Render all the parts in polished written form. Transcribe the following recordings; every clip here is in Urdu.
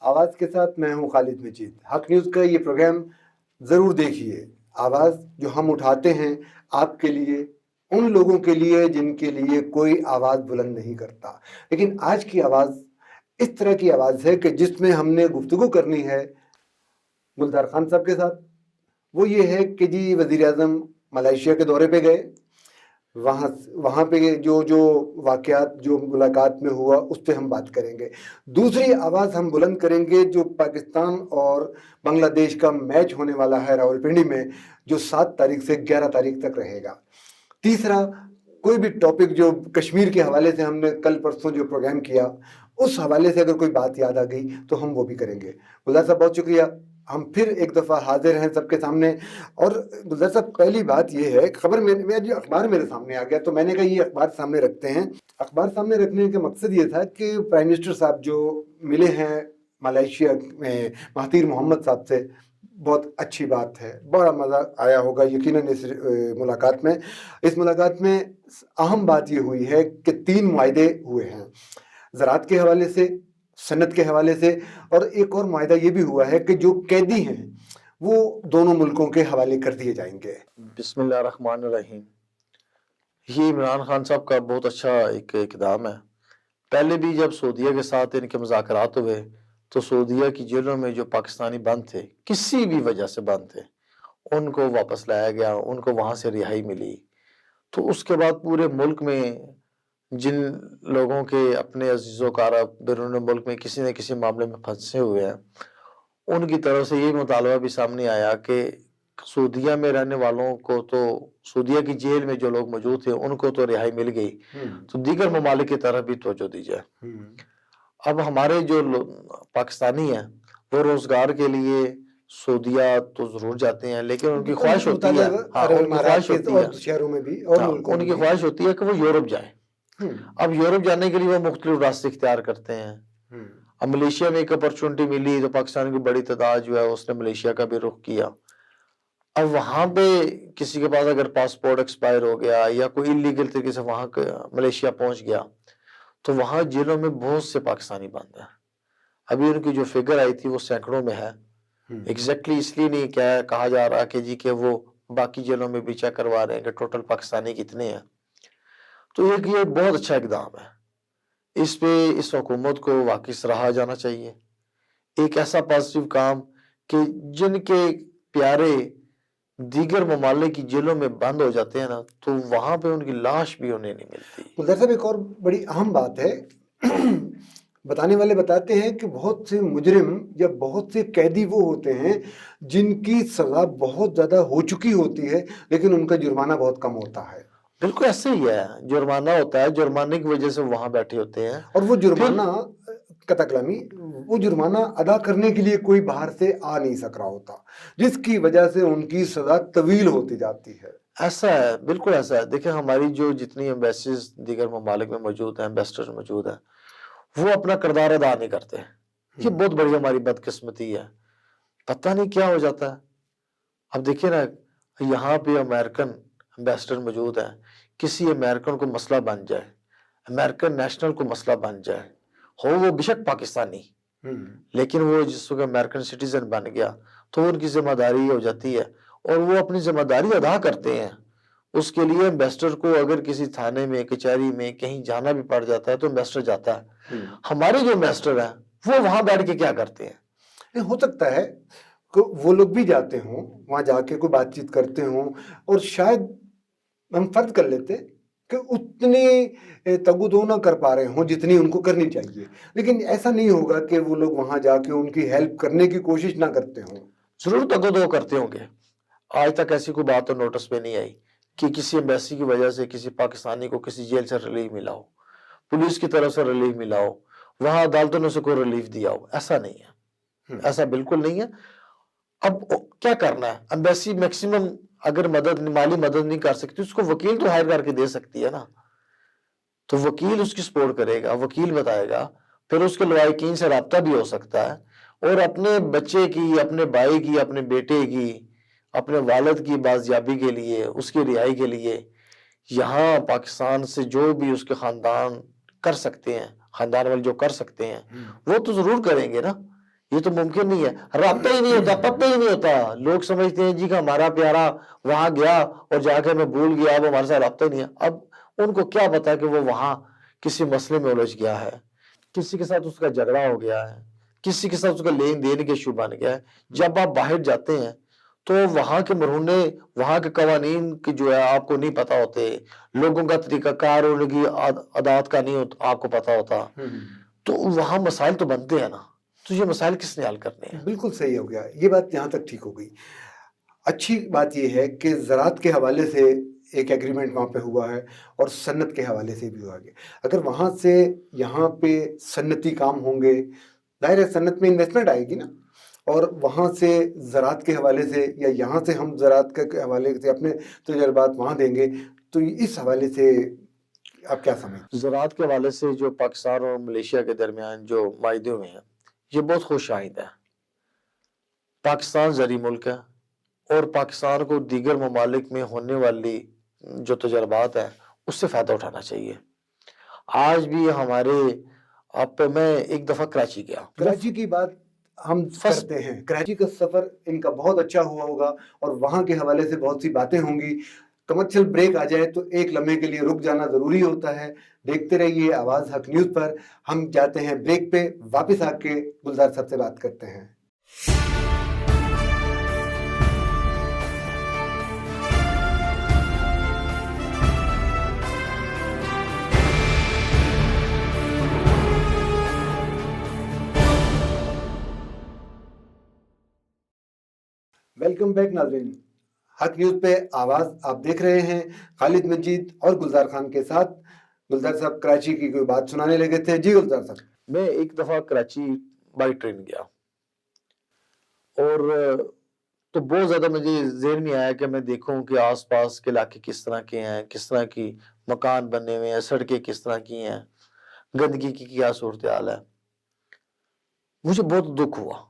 آواز کے ساتھ میں ہوں خالد مجید۔ حق نیوز کا یہ پروگرام ضرور دیکھیے۔ آواز جو ہم اٹھاتے ہیں آپ کے لیے، ان لوگوں کے لیے جن کے لیے کوئی آواز بلند نہیں کرتا، لیکن آج کی آواز اس طرح کی آواز ہے کہ جس میں ہم نے گفتگو کرنی ہے گلزار خان صاحب کے ساتھ۔ وہ یہ ہے کہ جی وزیر اعظم ملائیشیا کے دورے پہ گئے، وہاں پہ جو واقعات جو ملاقات میں ہوا اس پہ ہم بات کریں گے۔ دوسری آواز ہم بلند کریں گے جو پاکستان اور بنگلہ دیش کا میچ ہونے والا ہے راولپنڈی میں، جو 7 تاریخ سے 11 تاریخ تک رہے گا۔ تیسرا کوئی بھی ٹاپک جو کشمیر کے حوالے سے ہم نے کل پرسوں جو پروگرام کیا اس حوالے سے اگر کوئی بات یاد آ گئی تو ہم وہ بھی کریں گے۔ گلزار صاحب بہت شکریہ، ہم پھر ایک دفعہ حاضر ہیں سب کے سامنے۔ اور گلزار صاحب پہلی بات یہ ہے، خبر میں جو اخبار میرے سامنے آ گیا تو میں نے کہا یہ اخبار سامنے رکھتے ہیں۔ اخبار سامنے رکھنے کا مقصد یہ تھا کہ پرائم منسٹر صاحب جو ملے ہیں ملائیشیا میں مہاتیر محمد صاحب سے، بہت اچھی بات ہے، بڑا مزہ آیا ہوگا یقیناً اس ملاقات میں۔ اس ملاقات میں اہم بات یہ ہوئی ہے کہ 3 معاہدے ہوئے ہیں، زراعت کے حوالے سے، صنعت کے حوالے سے، اور ایک اور معاہدہ یہ بھی ہوا ہے کہ جو قیدی ہیں وہ دونوں ملکوں کے حوالے کر دیے جائیں گے۔ بسم اللہ الرحمن الرحیم۔ یہ عمران خان صاحب کا بہت اچھا ایک اقدام ہے۔ پہلے بھی جب سعودیہ کے ساتھ ان کے مذاکرات ہوئے تو سعودیہ کی جیلوں میں جو پاکستانی بند تھے، کسی بھی وجہ سے بند تھے، ان کو واپس لایا گیا، ان کو وہاں سے رہائی ملی۔ تو اس کے بعد پورے ملک میں جن لوگوں کے اپنے عزیز و اقارب بیرون ملک میں کسی نہ کسی معاملے میں پھنسے ہوئے ہیں، ان کی طرف سے یہ مطالبہ بھی سامنے آیا کہ سعودیہ میں رہنے والوں کو تو، سعودیہ کی جیل میں جو لوگ موجود تھے ان کو تو رہائی مل گئی، تو دیگر ممالک کی طرف بھی توجہ دی جائے۔ اب ہمارے جو پاکستانی ہیں وہ روزگار کے لیے سعودیہ تو ضرور جاتے ہیں، لیکن ان کی خواہش ہوتی ہے، ان کی خواہش ہوتی ہے کہ وہ یورپ جائیں۔ اب یورپ جانے کے لیے وہ مختلف راستے اختیار کرتے ہیں۔ اب ملیشیا میں ایک اپرچونٹی ملی تو پاکستان کی بڑی تعداد جو ہے اس نے ملیشیا کا بھی رخ کیا۔ اب وہاں پہ کسی کے پاس اگر پاسپورٹ ایکسپائر ہو گیا یا کوئی انلیگل طریقے سے وہاں ملیشیا پہنچ گیا تو وہاں جیلوں میں بہت سے پاکستانی بند ہیں۔ ابھی ان کی جو فگر آئی تھی وہ سینکڑوں میں ہے۔ ایگزیکٹلی اس لیے نہیں کہا جا رہا کہ جی کہ وہ باقی جیلوں میں بھی چیک کروا رہے ہیں کہ ٹوٹل پاکستانی کتنے ہیں۔ تو ایک یہ بہت اچھا اقدام ہے، اس پہ اس حکومت کو واقعی سراہا جانا چاہیے۔ ایک ایسا پازیٹیو کام کہ جن کے پیارے دیگر ممالک کی جیلوں میں بند ہو جاتے ہیں نا، تو وہاں پہ ان کی لاش بھی انہیں نہیں ملتی۔ گلزار صاحب ایک اور بڑی اہم بات ہے، بتانے والے بتاتے ہیں کہ بہت سے مجرم یا بہت سے قیدی وہ ہوتے ہیں جن کی سزا بہت زیادہ ہو چکی ہوتی ہے لیکن ان کا جرمانہ بہت کم ہوتا ہے۔ بالکل ایسے ہی ہے، جرمانہ ہوتا ہے، جرمانے کی وجہ سے وہاں بیٹھے ہوتے ہیں، اور وہ جرمانہ قطع کلامی، وہ جرمانہ ادا کرنے کے لیے کوئی باہر سے آ نہیں سک رہا ہوتا، جس کی وجہ سے ان کی سزا طویل ہوتی جاتی ہے۔ ایسا ہے، بالکل ایسا ہے۔ دیکھیں ہماری جو جتنی ایمبیسیز دیگر ممالک میں موجود ہیں، ایمبیسڈر موجود ہیں، وہ اپنا کردار ادا نہیں کرتے۔ یہ بہت بڑی ہماری بدقسمتی ہے، پتہ نہیں کیا ہو جاتا ہے۔ اب دیکھیں نا، یہاں پہ امریکن ایمبیسڈر موجود ہیں، کسی امریکن کو مسئلہ بن جائے، امریکن نیشنل کو مسئلہ بن جائے، ہو وہ بیشک پاکستانی، لیکن وہ جس وقت امریکن سٹیزن بن گیا تو ان کی ذمہ داری ہو جاتی ہے اور وہ اپنی ذمہ داری ادا کرتے ہیں۔ اس کے لیے ایمبیسڈر کو اگر کسی تھانے میں، کچہری میں کہیں جانا بھی پڑ جاتا ہے تو ایمبیسڈر جاتا ہے۔ ہمارے جو ایمبیسڈر ہیں وہ وہاں بیٹھ کے کیا کرتے ہیں؟ ہو سکتا ہے کہ وہ لوگ بھی جاتے ہوں، وہاں جا کے کوئی بات چیت کرتے ہوں، اور شاید ہم فرض کر لیتے کہ اتنی تگودو نہ کر پا رہے ہوں جتنی ان کو کرنی چاہیے، لیکن ایسا نہیں ہوگا کہ وہ لوگ وہاں جا کے ان کی ہیلپ کرنے کی کوشش نہ کرتے ہوں۔ ضرور تگودو کرتے ہوں گے۔ آج تک ایسی کوئی بات تو نوٹس پہ نہیں آئی کہ کسی ایمبیسی کی وجہ سے کسی پاکستانی کو کسی جیل سے ریلیف ملا ہو، پولیس کی طرف سے ریلیف ملا ہو، وہاں عدالتوں نے سے کوئی ریلیف دیا ہو۔ ایسا نہیں ہے، ایسا بالکل نہیں ہے۔ اب کیا کرنا ہے؟ ایمبیسی میکسیمم اگر مالی مدد نہیں کر سکتی، اس کو وکیل تو ہائر کر کے دے سکتی ہے نا، تو وکیل اس کی سپورٹ کرے گا، وکیل بتائے گا، پھر اس کے لوائقین سے رابطہ بھی ہو سکتا ہے، اور اپنے بچے کی، اپنے بھائی کی، اپنے بیٹے کی، اپنے والد کی بازیابی کے لیے، اس کی رہائی کے لیے یہاں پاکستان سے جو بھی اس کے خاندان کر سکتے ہیں، خاندان والے جو کر سکتے ہیں وہ تو ضرور کریں گے نا۔ یہ تو ممکن نہیں ہے، رابطہ ہی نہیں ہوتا، پتہ ہی نہیں ہوتا. لوگ سمجھتے ہیں جی کہ ہمارا پیارا وہاں گیا اور جا کے میں بھول گیا، اب ہمارے ساتھ رابطہ ہی نہیں ہے. اب ان کو کیا پتا کہ وہ وہاں کسی مسئلے میں الجھ گیا ہے، کسی کے ساتھ اس کا جھگڑا ہو گیا ہے، کسی کے ساتھ اس کا لین دین کے ایشو بن گیا ہے. جب آپ باہر جاتے ہیں تو وہاں کے مرہونے، وہاں کے قوانین کی جو ہے آپ کو نہیں پتا ہوتے، لوگوں کا طریقہ کار اور ان کی عادات کا نہیں آپ کو پتا ہوتا، تو وہاں مسائل تو بنتے ہیں نا. تو یہ مسائل کس نے حل کرنے ہیں؟ بالکل صحیح ہو گیا، یہ بات یہاں تک ٹھیک ہو گئی. اچھی بات یہ ہے کہ زراعت کے حوالے سے ایک ایگریمنٹ وہاں پہ ہوا ہے اور صنعت کے حوالے سے بھی ہوا ہے. اگر وہاں سے یہاں پہ صنعتی کام ہوں گے، ظاہر ہے صنعت میں انویسٹمنٹ آئے گی نا، اور وہاں سے زراعت کے حوالے سے یا یہاں سے ہم زراعت کے حوالے سے اپنے تجربات وہاں دیں گے، تو اس حوالے سے آپ کیا سمجھتے زراعت کے حوالے سے جو پاکستان اور ملیشیا کے درمیان جو معاہدے ہوئے ہیں یہ بہت خوش آئند ہے. پاکستان زرعی ملک ہے اور پاکستان کو دیگر ممالک میں ہونے والی جو تجربات ہیں اس سے فائدہ اٹھانا چاہیے. آج بھی ہمارے میں ایک دفعہ کراچی گیا. کراچی کی بات ہم کرتے ہیں، کراچی کا سفر ان کا بہت اچھا ہوا ہوگا اور وہاں کے حوالے سے بہت سی باتیں ہوں گی. کمرشل بریک آ جائے تو ایک لمحے کے لیے رک جانا ضروری ہوتا ہے. دیکھتے رہیے آواز حق نیوز پر. ہم جاتے ہیں بریک پہ، واپس آ کے گلزار صاحب سے بات کرتے ہیں. ویلکم بیک ناظرین، حق نیوز پہ آواز آپ دیکھ رہے ہیں. خالد مجید اور گلزار خان کے ساتھ. گلزار صاحب کراچی کی کوئی بات سنانے لگے تھے. جی گلزار صاحب. میں ایک دفعہ کراچی بائی ٹرین گیا اور تو بہت زیادہ مجھے ذہن میں آیا کہ میں دیکھوں کہ آس پاس کے علاقے کس طرح کے ہیں، کس طرح کی مکان بنے ہوئے ہیں، سڑکیں کس طرح کی ہیں، گندگی کی کیا صورتحال ہے. مجھے بہت دکھ ہوا.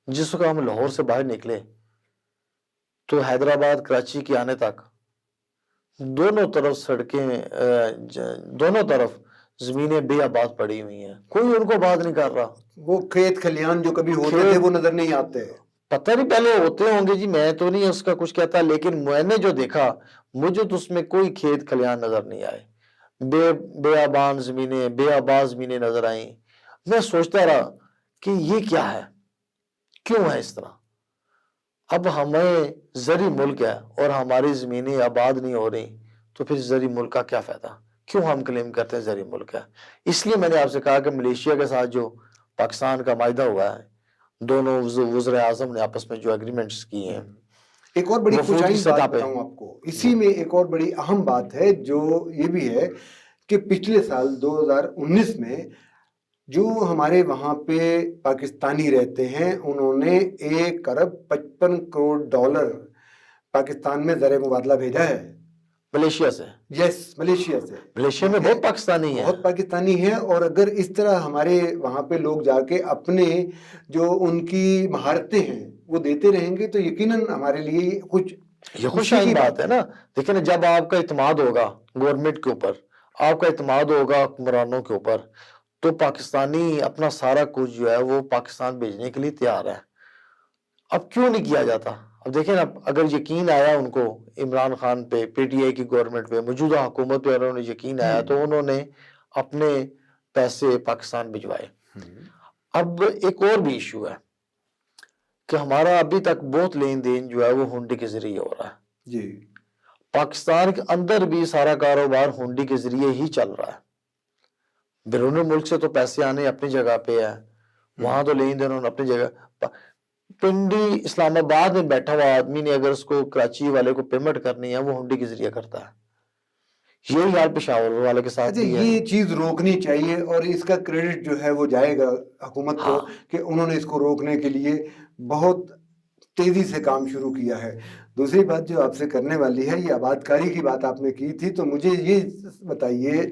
جس وقت ہم لاہور سے باہر نکلے تو حیدرآباد کراچی کے آنے تک دونوں طرف سڑکیں، دونوں طرف زمینیں بے آباد پڑی ہوئی ہیں، کوئی ان کو بات نہیں کر رہا. وہ کھیت کھلیان جو کبھی ہوتے تھے وہ نظر نہیں آتے. پتہ نہیں پہلے ہوتے ہوں گے جی، میں تو نہیں اس کا کچھ کہتا، لیکن میں نے جو دیکھا مجھے تو اس میں کوئی کھیت کھلیان نظر نہیں آئے. بے آباد زمینیں نظر آئیں. میں سوچتا رہا کہ یہ کیا ہے، کیوں ہے اس طرح. اب ہمیں زرعی ملک ہے اور ہماری زمینیں آباد نہیں ہو رہی تو پھر زرعی ملک کا کیا فائدہ؟ کیوں ہم کلیم کرتے ہیں زرعی ملک ہے؟ اس لیے میں نے آپ سے کہا کہ ملیشیا کے ساتھ جو پاکستان کا معاہدہ ہوا ہے، دونوں وزراء اعظم نے آپس میں جو ایگریمنٹس کیے ہیں، ایک اور بڑی وفود کی خوشائند سطح بات پہ بتاؤں آپ کو، اسی میں ایک اور بڑی اہم بات ہے جو یہ بھی ہے کہ پچھلے سال 2019 میں جو ہمارے وہاں پہ پاکستانی رہتے ہیں انہوں نے 1 ارب 55 کروڑ ڈالر پاکستان میں زر مبادلہ بھیجا ہے. ملیشیا سے. یس، ملیشیا سے. ملیشیا میں بہت پاکستانی ہیں، بہت پاکستانی ہیں. اور اگر اس طرح ہمارے وہاں پہ لوگ جا کے اپنے جو ان کی مہارتیں ہیں وہ دیتے رہیں گے تو یقیناً ہمارے لیے کچھ یہ خوشائند بات ہے نا. دیکھیں نا، جب آپ کا اعتماد ہوگا گورنمنٹ کے اوپر، آپ کا اعتماد ہوگا حکمرانوں کے اوپر، تو پاکستانی اپنا سارا کچھ جو ہے وہ پاکستان بھیجنے کے لیے تیار ہے. اب کیوں نہیں کیا جاتا؟ اب دیکھیں نا، اگر یقین آیا ان کو عمران خان پہ، پی ٹی آئی کی گورنمنٹ پہ، موجودہ حکومت پہ انہوں نے یقین آیا تو انہوں نے اپنے پیسے پاکستان بھجوائے. اب ایک اور بھی ایشو ہے کہ ہمارا ابھی تک بہت لین دین جو ہے وہ ہنڈی کے ذریعے ہو رہا ہے. جی، پاکستان کے اندر بھی سارا کاروبار ہنڈی کے ذریعے ہی چل رہا ہے. بیرون ملک سے تو پیسے آنے اپنی جگہ پہ ہے، وہاں تو لین دین اپنی جگہ. پنڈی اسلام آباد میں بیٹھا ہوا آدمی نے اگر اس کو کراچی والے کو پیمنٹ کرنی ہے وہ ہنڈی کے ذریعے کرتا ہے. یہی حال پشاور والے کے ساتھ بھی ہے. یہ چیز روکنی چاہیے اور اس کا کریڈٹ جو ہے وہ جائے گا حکومت کو کہ انہوں نے اس کو روکنے کے لیے بہت تیزی سے کام شروع کیا ہے. دوسری بات جو آپ سے کرنے والی ہے، یہ آبادکاری کی بات آپ نے کی تھی، تو مجھے یہ بتائیے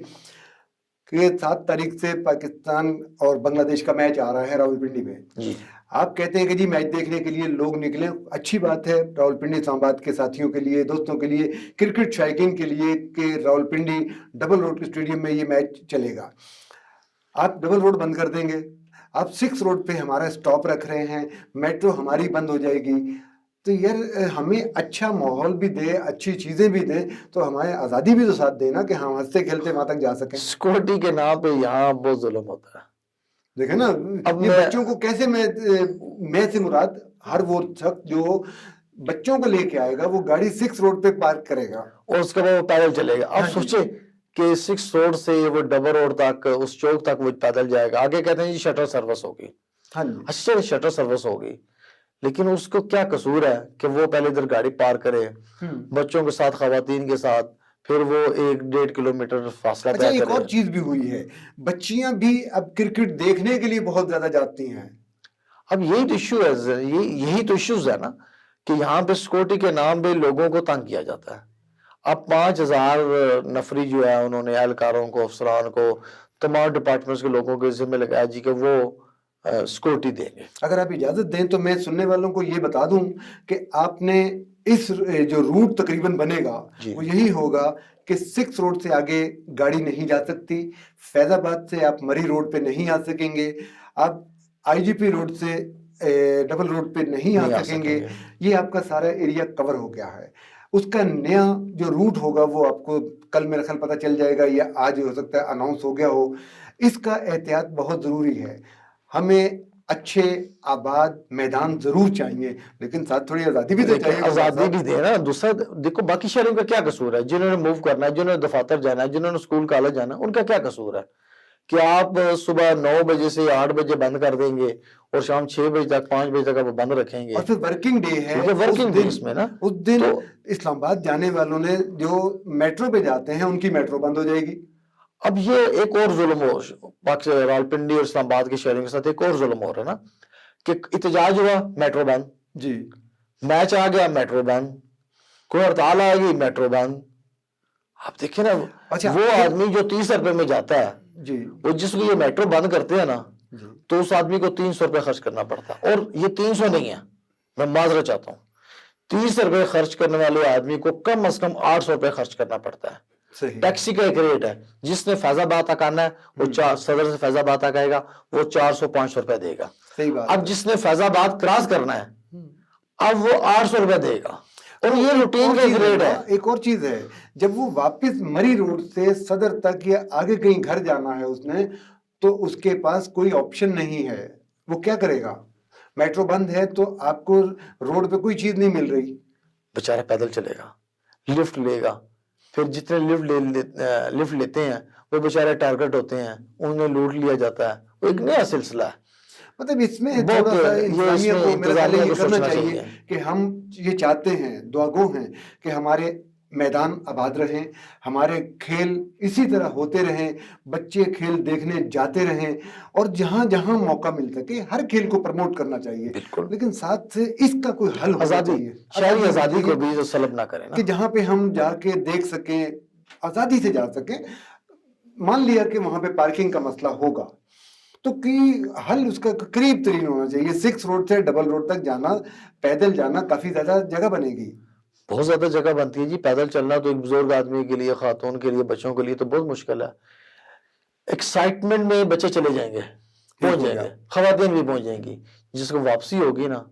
کہ 7 تاریخ سے پاکستان اور بنگلہ دیش کا میچ آ رہا ہے راولپنڈی میں. جی، آپ کہتے ہیں کہ جی میچ دیکھنے کے لیے لوگ نکلیں، اچھی بات ہے راولپنڈی اسلام آباد کے ساتھیوں کے لیے، دوستوں کے لیے، کرکٹ شائقین کے لیے کہ راولپنڈی ڈبل روڈ اسٹیڈیم میں یہ میچ چلے گا. آپ ڈبل روڈ بند کر دیں گے، آپ 6 روڈ پہ ہمارا اسٹاپ رکھ رہے ہیں، میٹرو ہماری بند ہو جائے گی، تو یار ہمیں اچھا ماحول بھی دے، اچھی چیزیں بھی دیں، تو ہمارے آزادی بھی تو ساتھ دے نا کہ ہم ہنستے کھیلتے وہاں تک جا سکیں۔ سیکورٹی کے نام پہ یہاں بہت ظلم ہوتا ہے۔ دیکھیں نا اب یہ میں بچوں کو کیسے، میں سے مراد ہر وہ شخص جو بچوں کو لے کے آئے گا وہ گاڑی 6 روڈ پہ پارک کرے گا اور اس کے بعد وہ پیدل چلے گا۔ اب ہاں جی، سوچے کہ 6 روڈ سے وہ ڈبل روڈ تک، اس چوک تک وہ پیدل جائے گا، آگے کہتے ہیں جی شٹر سروس ہوگی۔ ہاں جی، اچھا شٹر سروس ہوگی، لیکن اس کو کیا قصور ہے کہ وہ پہلے ادھر گاڑی پار کرے بچوں کے ساتھ، خواتین کے ساتھ، پھر وہ 1-1.5 کلومیٹر فاصلہ اچھا طے ایک کرے۔ اور چیز بھی ہوئی ہے، بچیاں بھی اب کرکٹ دیکھنے کے لیے بہت زیادہ جاتی ہیں۔ اب یہی تو ایشو ہے، یہی تو ایشوز ہے نا کہ یہاں پہ سیکورٹی کے نام پہ لوگوں کو تنگ کیا جاتا ہے۔ اب 5,000 نفری جو ہے انہوں نے اہلکاروں کو، افسران کو، تمام ڈپارٹمنٹس کے لوگوں کے ذمہ لگایا جی کہ وہ سیکورٹی دیں گے۔ اگر آپ اجازت دیں تو میں سننے والوں کو یہ بتا دوں کہ آپ نے اس جو روٹ تقریباً بنے گا جی وہ یہی ہوگا کہ 6 روڈ سے آگے گاڑی نہیں جا سکتی، فیض آباد سے آپ مری روڈ پہ نہیں آ سکیں گے، آپ آئی جی پی روڈ سے ڈبل روڈ پہ نہیں آ سکیں گے۔ یہ آپ کا سارا ایریا کور ہو گیا ہے۔ اس کا نیا جو روٹ ہوگا وہ آپ کو کل میرا خیال پتہ چل جائے گا یا آج ہو سکتا ہے اناؤنس ہو گیا ہو۔ اس کا احتیاط بہت ضروری ہے۔ ہمیں اچھے آباد میدان ضرور چاہیے، لیکن ساتھ تھوڑی آزادی بھی تو لیکن چاہیے۔ آزادی بھی دے نا۔ دوسرا دیکھو باقی شہروں کا کیا قصور ہے، جنہوں نے موو کرنا ہے، جنہوں نے دفاتر جانا ہے، جنہوں نے اسکول کالج جانا ہے، ان کا کیا قصور ہے کہ آپ صبح 9 بجے سے 8 بجے بند کر دیں گے اور شام 6 بجے تک 5 بجے تک آپ بند رکھیں گے؟ اور پھر ورکنگ ڈے ہے، کیونکہ ورکنگ ڈے اس میں نا، اس دن تو اسلام آباد جانے والوں نے جو میٹرو پہ جاتے ہیں ان کی میٹرو بند ہو جائے گی۔ اب یہ ایک اور ظلم ہو پاکستان، راولپنڈی اور اسلام آباد کے شہروں کے ساتھ ایک اور ظلم ہو رہا ہے نا کہ احتجاج ہوا، میٹرو بند، جی، میچ آ گیا، میٹرو بند، کوئی ہڑتال آ گئی، میٹرو بند۔ آپ دیکھیں نا اچھا وہ آدمی جو 30 روپے میں جاتا ہے، جی وہ جس کو یہ میٹرو بند کرتے ہیں نا، جی تو اس آدمی کو 300 روپے خرچ کرنا پڑتا ہے۔ اور یہ 300 نہیں ہے، میں معذرت چاہتا ہوں، 30 روپے خرچ کرنے والے آدمی کو کم از کم 800 روپے خرچ کرنا پڑتا ہے۔ صحیح، ٹیکسی کا ایک ریٹ ہے، جس نے فیض آباد تک آنا ہے وہ صدر سے فیض آباد تک آئے گا، وہ 400-500 روپے دے گا۔ صحیح بات اب ہے۔ جس نے فیض آباد کراس کرنا ہے اب وہ 800 روپے دے گا، اور یہ روٹین کا ایک ریٹ ہے۔ ایک اور چیز ہے، جب وہ واپس مری روڈ سے صدر تک یا آگے کہیں گھر جانا ہے اس نے، تو اس کے پاس کوئی آپشن نہیں ہے، وہ کیا کرے گا؟ میٹرو بند ہے تو آپ کو روڈ پہ کوئی چیز نہیں مل رہی، بیچارہ پیدل چلے گا، لفٹ لے گا، پھر جتنے لفٹ لیتے ہیں وہ بیچارے ٹارگٹ ہوتے ہیں، انہیں لوٹ لیا جاتا ہے۔ وہ ایک نیا سلسلہ ہے، مطلب اس میں بہت تھوڑا سا یہ اس انتظامیہ میں کو میرا خیال ہے انتظامیہ یہ کو کرنا سوچنا چاہیے چاہیے کہ ہم یہ چاہتے ہیں، دعاگو ہیں کہ ہمارے میدان آباد رہیں، ہمارے کھیل اسی طرح ہوتے رہیں، بچے کھیل دیکھنے جاتے رہیں، اور جہاں جہاں موقع مل سکے ہر کھیل کو پروموٹ کرنا چاہیے، بالکل۔ لیکن ساتھ سے اس کا کوئی حل ہونا آزادی، چاہیے، شہری آزادی ہونی کو چاہیے بھی سلب نہ کریں نا کہ جہاں پہ ہم جا کے دیکھ سکیں، آزادی سے جا سکیں۔ مان لیا کہ وہاں پہ پارکنگ کا مسئلہ ہوگا تو حل اس کا قریب ترین ہونا چاہیے۔ 6 روڈ سے ڈبل روڈ تک جانا، پیدل جانا کافی زیادہ جگہ بنے گی، بہت زیادہ جگہ بنتی ہے جی۔ پیدل چلنا تو ایک بزرگ آدمی کے لیے، خاتون کے لیے، بچوں کے لیے تو بہت مشکل ہے۔ ایکسائٹمنٹ میں بچے چلے جائیں گے، ٹھیک پہنچ ہو جائیں گیا، گے، خواتین بھی پہنچ جائیں گی، جس کو واپسی ہوگی نا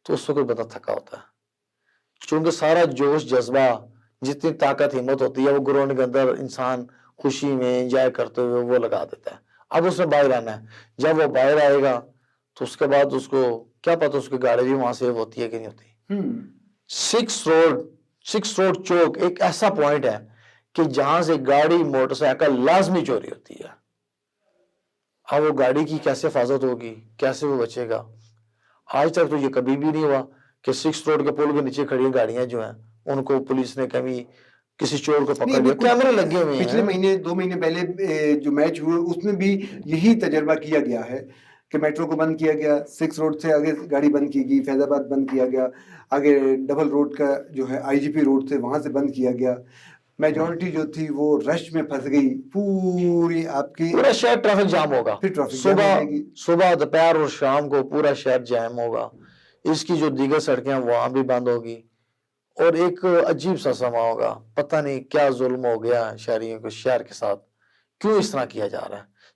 تو اس کو کوئی بندہ تھکا ہوتا ہے، چونکہ سارا جوش جذبہ، جتنی طاقت ہمت ہوتی ہے وہ گراؤنڈ کے اندر انسان خوشی میں انجوائے کرتے ہوئے وہ لگا دیتا ہے۔ اب اس نے باہر آنا ہے، جب وہ باہر آئے گا تو اس کے بعد اس کو کیا پتا اس کی گاڑی بھی وہاں سیو ہوتی ہے کہ نہیں ہوتی۔ 6 روڈ چوک ایک ایسا پوائنٹ ہے کہ جہاں سے گاڑی موٹر سائیکل لازمی چوری ہوتی ہے۔ اب وہ گاڑی کی کیسے حفاظت ہوگی، کیسے وہ بچے گا؟ آج تک تو یہ کبھی بھی نہیں ہوا کہ 6 روڈ کے پل کے نیچے کھڑی گاڑیاں جو ہیں ان کو پولیس نے کبھی کسی چور کو پکڑ لیا، کیمرے لگے ہوئے ہیں۔ پچھلے مہینے 2 مہینے پہلے جو میچ ہوئے اس میں بھی یہی تجربہ کیا گیا ہے کہ میٹرو کو بند کیا گیا، 6 روڈ سے آگے گاڑی بند کی گئی، فیض آباد بند کیا گیا، آگے ڈبل روڈ کا جو ہے آئی جی پی روڈ سے وہاں سے بند کیا گیا۔ میجورٹی جو تھی وہ رش میں پھنس گئی، پوری آپ کی پورا شہر ٹریفک جام ہوگا، پھر ٹریفک جام ہو جائے گی۔ صبح دوپہر اور شام کو پورا شہر جام ہوگا، اس کی جو دیگر سڑکیں ہیں وہاں بھی بند ہوگی، اور ایک عجیب سا سما ہوگا۔ پتہ نہیں کیا ظلم ہو گیا شہریوں کو، شہر کے ساتھ کیوں اس طرح کیا جا رہا ہے۔